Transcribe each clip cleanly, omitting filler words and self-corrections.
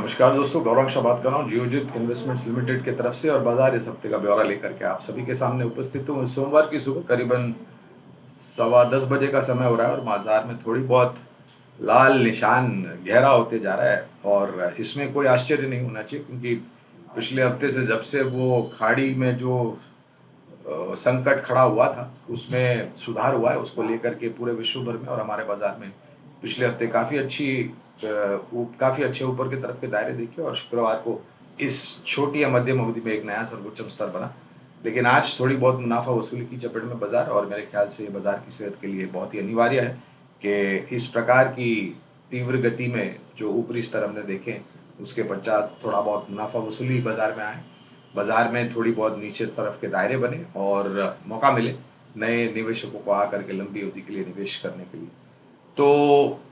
नमस्कार दोस्तों, गौरव शाह बात कर रहा हूँ जियोजित इन्वेस्टमेंट्स लिमिटेड की तरफ से और बाजार इस हफ्ते का ब्यौरा लेकर के आप सभी के सामने उपस्थित हूँ। सोमवार की सुबह करीबन 10:15 बजे का समय हो रहा है और बाजार में थोड़ी बहुत लाल निशान गहरा होते जा रहा है और इसमें कोई आश्चर्य नहीं होना चाहिए, क्योंकि पिछले हफ्ते से जब से वो खाड़ी में जो संकट खड़ा हुआ था उसमें सुधार हुआ है, उसको लेकर के पूरे विश्व भर में और हमारे बाजार में पिछले हफ्ते काफी अच्छे ऊपर की तरफ के दायरे देखे और शुक्रवार को इस छोटी या मध्यम अवधि में एक नया सर्वोच्च स्तर बना। लेकिन आज थोड़ी बहुत मुनाफा वसूली की चपेट में बाजार, और मेरे ख्याल से ये बाजार की सेहत के लिए बहुत ही अनिवार्य है कि इस प्रकार की तीव्र गति में जो ऊपरी स्तर हमने देखे उसके पश्चात थोड़ा बहुत मुनाफा वसूली बाजार में आए, बाजार में थोड़ी बहुत नीचे तरफ के दायरे बने और मौका मिले नए निवेशकों को आकर के लंबी अवधि के लिए निवेश करने के लिए। तो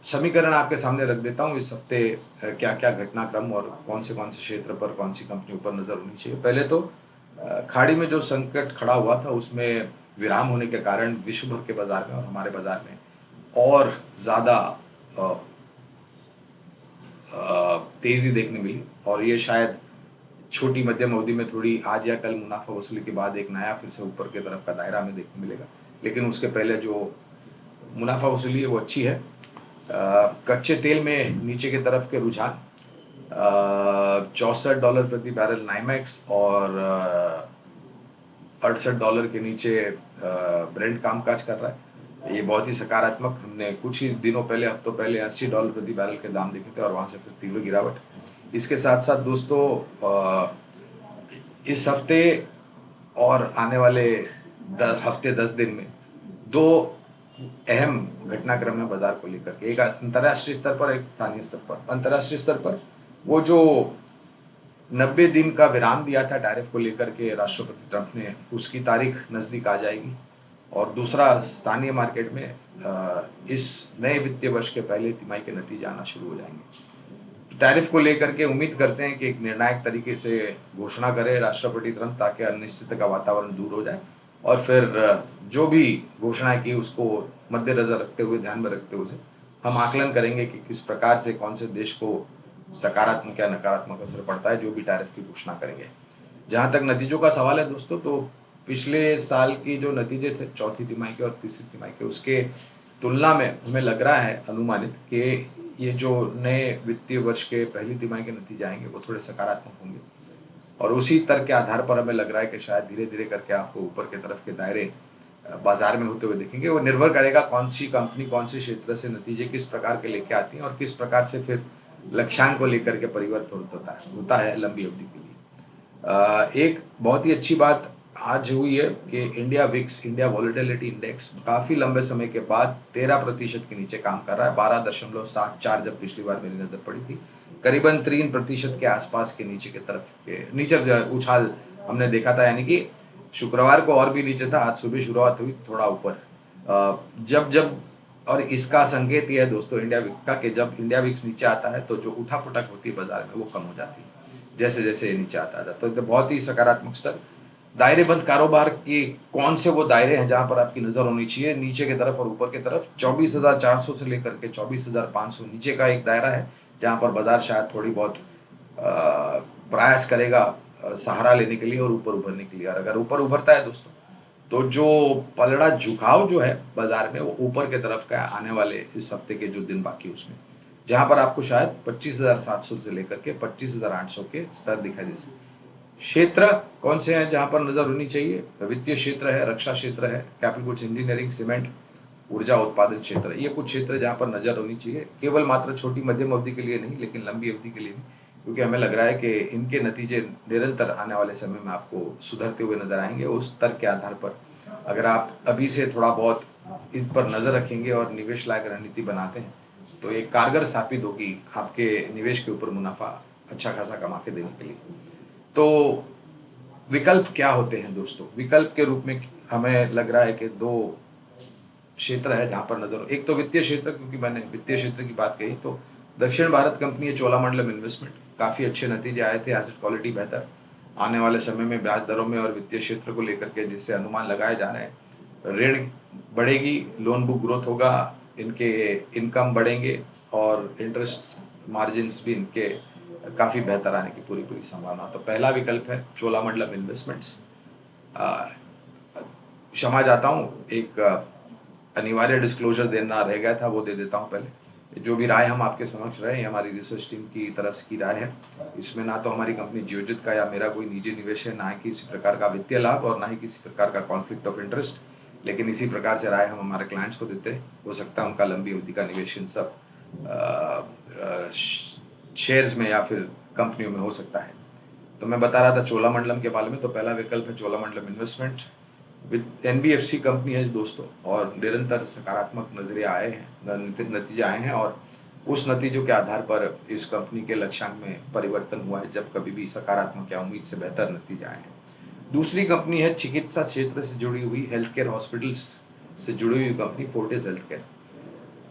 समीकरण आपके सामने रख देता हूँ इस हफ्ते क्या क्या घटनाक्रम और कौन से क्षेत्र पर कौन सी कंपनी पर नजर होनी चाहिए। पहले तो खाड़ी में जो संकट खड़ा हुआ था उसमें विराम होने के कारण विश्व भर के बाजार में और हमारे बाजार में और ज्यादा तेजी देखने मिली, और ये शायद छोटी मध्यम अवधि में थोड़ी आज या कल मुनाफा वसूली के बाद एक नया फिर से ऊपर की तरफ का दायरा हमें देखने मिलेगा। लेकिन उसके पहले जो मुनाफा वसूली है वो अच्छी है। कच्चे तेल में नीचे की तरफ के रुझान, $64 प्रति बैरल नाइमैक्स और $68 के नीचे ब्रेंट कामकाज कर रहा है। ये बहुत ही सकारात्मक, हमने कुछ ही दिनों पहले, हफ्तों पहले $80 प्रति बैरल के दाम देखे थे और वहां से फिर तीव्र गिरावट। इसके साथ साथ दोस्तों इस हफ्ते और आने वाले हफ्ते 10 दिन में दो अहम घटनाक्रम है बाजार को लेकर के, एक अंतर्राष्ट्रीय स्तर पर, एक स्थानीय स्तर पर। अंतर्राष्ट्रीय स्तर पर वो जो 90 दिन का विराम दिया था टैरिफ को लेकर के राष्ट्रपति ट्रंप ने, उसकी तारीख नजदीक आ जाएगी। और दूसरा, स्थानीय मार्केट में इस नए वित्तीय वर्ष के पहले तिमाही के नतीजे आना शुरू हो जाएंगे। टैरिफ को लेकर के उम्मीद करते हैं कि एक निर्णायक तरीके से घोषणा करे राष्ट्रपति ट्रंप, ताकि अनिश्चितता का वातावरण दूर हो जाए और फिर जो भी घोषणा की उसको मद्देनजर रखते हुए, ध्यान में रखते हुए हम आकलन करेंगे कि किस प्रकार से कौन से देश को सकारात्मक या नकारात्मक असर पड़ता है जो भी टैरिफ की घोषणा करेंगे। जहां तक नतीजों का सवाल है दोस्तों, तो पिछले साल की जो नतीजे थे चौथी तिमाही के और तीसरी तिमाही के, उसके तुलना में हमें लग रहा है अनुमानित कि ये जो नए वित्तीय वर्ष के पहली तिमाही के नतीजे आएंगे वो थोड़े सकारात्मक होंगे। और उसी तर्क के आधार पर हमें लग रहा है कि शायद धीरे धीरे करके आपको ऊपर की तरफ के दायरे बाजार में होते हुए दिखेंगे। वो निर्भर करेगा कौन सी कंपनी कौन से क्षेत्र से नतीजे किस प्रकार के लेके आती है और किस प्रकार से फिर लक्ष्यांक को लेकर के परिवर्तन होता है लंबी अवधि के लिए। एक बहुत ही अच्छी बात आज हुई है कि इंडिया वॉलेटिलिटी इंडेक्स काफी लंबे समय के बाद 13% के नीचे काम कर रहा है। 12.74 जब पिछली बार मेरी नजर पड़ी थी, करीबन 3% के आसपास के नीचे की तरफ के नीचे उछाल हमने देखा था, यानी कि शुक्रवार को और भी नीचे था, आज सुबह शुरुआत हुई थोड़ा ऊपर। जब जब और इसका संकेत यह है दोस्तों इंडिया विक्स का, कि जब इंडिया विक्स नीचे आता है तो जो उठापटक होती है बाजार में वो कम हो जाती है जैसे जैसे ये नीचे आता है। तो बहुत ही सकारात्मक स्तर। दायरे बंद कारोबार के कौन से वो दायरे हैं जहां पर आपकी नजर होनी चाहिए, नीचे की तरफ और ऊपर की तरफ। 24,400 से लेकर के 24,500 नीचे का एक दायरा है जहां पर बाजार शायद थोड़ी बहुत प्रयास करेगा सहारा लेने के लिए और ऊपर उभरने के लिए। और अगर ऊपर उभरता है दोस्तों, तो जो पलड़ा झुकाव जो है बाजार में वो ऊपर के तरफ का आने वाले इस हफ्ते के जो दिन बाकी उसमें, जहां पर आपको शायद 25,700 से लेकर के 25,800 के स्तर दिखाई दे सकते। क्षेत्र कौन से हैं जहां पर नजर होनी चाहिए? वित्तीय क्षेत्र है, रक्षा क्षेत्र है, कैपिटल गुड्स, इंजीनियरिंग, सीमेंट, ऊर्जा उत्पादन क्षेत्र, ये कुछ क्षेत्र जहां पर नजर होनी चाहिए। केवल मात्र छोटी मध्यम अवधि के लिए नहीं, लेकिन लंबी अवधि के लिए भी, क्योंकि हमें लग रहा है कि इनके नतीजे निरंतर आने वाले समय में आपको सुधरते हुए नजर आएंगे। उस स्तर के आधार पर अगर आप अभी से थोड़ा बहुत इस पर नजर रखेंगे और निवेश लायक रणनीति बनाते हैं तो एक कारगर साबित होगी आपके निवेश के ऊपर मुनाफा अच्छा खासा कमा के देने के लिए। तो विकल्प क्या होते हैं दोस्तों? विकल्प के रूप में हमें लग रहा है कि दो क्षेत्र है जहां पर नजर, एक तो वित्तीय क्षेत्र, क्योंकि मैंने वित्तीय क्षेत्र की बात कही तो दक्षिण भारत कंपनी है चोलामंडलम इन्वेस्टमेंट, काफी अच्छे नतीजे आए थे, एसेट क्वालिटी बेहतर, आने वाले समय में ब्याज दरों में और वित्तीय क्षेत्र को लेकर के जिससे अनुमान लगाए जा रहे हैं, ऋण बढ़ेगी, लोन बुक ग्रोथ होगा, इनके इनकम बढ़ेंगे और इंटरेस्ट मार्जिन भी इनके काफ़ी बेहतर आने की पूरी पूरी संभावना। तो पहला विकल्प है चोलामंडलम इन्वेस्टमेंट्स। क्षमा चाहता हूँ, एक अनिवार्य डिस्क्लोजर देना रह गया था, वो दे देता हूँ पहले। जो भी राय हम आपके समक्ष रहे, हमारी रिसर्च टीम की तरफ से की राय है। इसमें ना तो हमारी कंपनी जियोजित का या मेरा कोई निजी निवेश है, ना ही किसी प्रकार का वित्तीय लाभ और ना ही किसी प्रकार का कॉन्फ्लिक्ट ऑफ इंटरेस्ट। लेकिन इसी प्रकार से राय हम हमारे क्लाइंट्स को देते हैं। हो सकता है उनका लंबी अवधि का निवेश इन सब शेयर्स में या फिर कंपनियों में हो सकता है। तो मैं बता रहा था चोलामंडलम के बारे में। तो पहला विकल्प है Cholamandalam investment with NBFC company है दोस्तों, और निरंतर सकारात्मक नजरिए आए हैं, नतीजे आए हैं, और उस नतीजों के आधार पर इस कंपनी के लक्ष्यांक में परिवर्तन हुआ है जब कभी भी सकारात्मक या उम्मीद से बेहतर नतीजे आए हैं। दूसरी कंपनी है चिकित्सा क्षेत्र से जुड़ी हुई, हेल्थ केयर हॉस्पिटल्स से जुड़ी हुई कंपनी फोर्टिस हेल्थ केयर।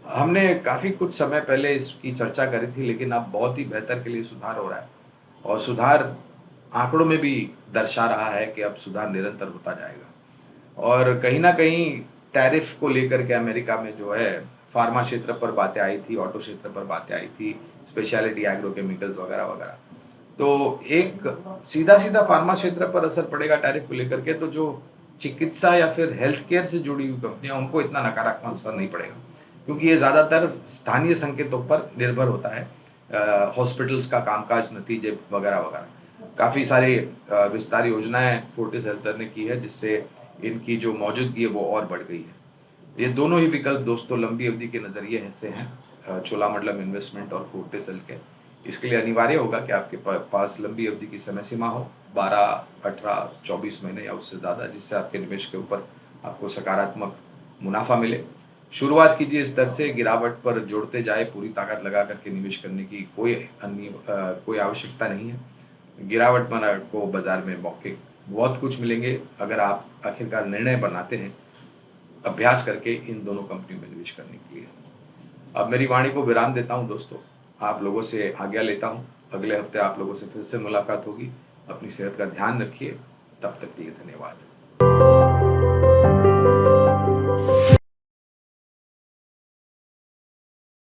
हमने काफ़ी कुछ समय पहले इसकी चर्चा करी थी, लेकिन अब बहुत ही बेहतर के लिए सुधार हो रहा है, और सुधार आंकड़ों में भी दर्शा रहा है कि अब सुधार निरंतर होता जाएगा। और कहीं ना कहीं टैरिफ को लेकर के अमेरिका में जो है फार्मा क्षेत्र पर बातें आई थी, ऑटो क्षेत्र पर बातें आई थी, स्पेशलिटी एग्रोकेमिकल्स वगैरह वगैरह। तो एक सीधा सीधा फार्मा क्षेत्र पर असर पड़ेगा टैरिफ को लेकर के, तो जो चिकित्सा या फिर हेल्थ केयर से जुड़ी हुई कंपनियां, उनको इतना नकारात्मक असर नहीं पड़ेगा, क्योंकि ये ज़्यादातर स्थानीय संकेतों पर निर्भर होता है। हॉस्पिटल्स का कामकाज, नतीजे वगैरह वगैरह। काफ़ी सारी विस्तार योजनाएं फोर्टिस हेल्थ ने की है, जिससे इनकी जो मौजूदगी है वो और बढ़ गई है। ये दोनों ही विकल्प दोस्तों लंबी अवधि के नज़रिए से हैं, चोलामंडलम इन्वेस्टमेंट और फोर्टिस हेल्थ के। इसके लिए अनिवार्य होगा कि आपके पास लंबी अवधि की समय सीमा हो, 12, 18, 24 महीने या उससे ज़्यादा, जिससे आपके निवेश के ऊपर आपको सकारात्मक मुनाफा मिले। शुरुआत कीजिए इस दर से, गिरावट पर जोड़ते जाए, पूरी ताकत लगा करके निवेश करने की कोई आवश्यकता नहीं है। गिरावट में आपको बाजार में मौके बहुत कुछ मिलेंगे अगर आप आखिरकार निर्णय बनाते हैं अभ्यास करके इन दोनों कंपनियों में निवेश करने के लिए। अब मेरी वाणी को विराम देता हूं दोस्तों, आप लोगों से आज्ञा लेता हूं। अगले हफ्ते आप लोगों से फिर से मुलाकात होगी। अपनी सेहत का ध्यान रखिए, तब तक के लिए धन्यवाद।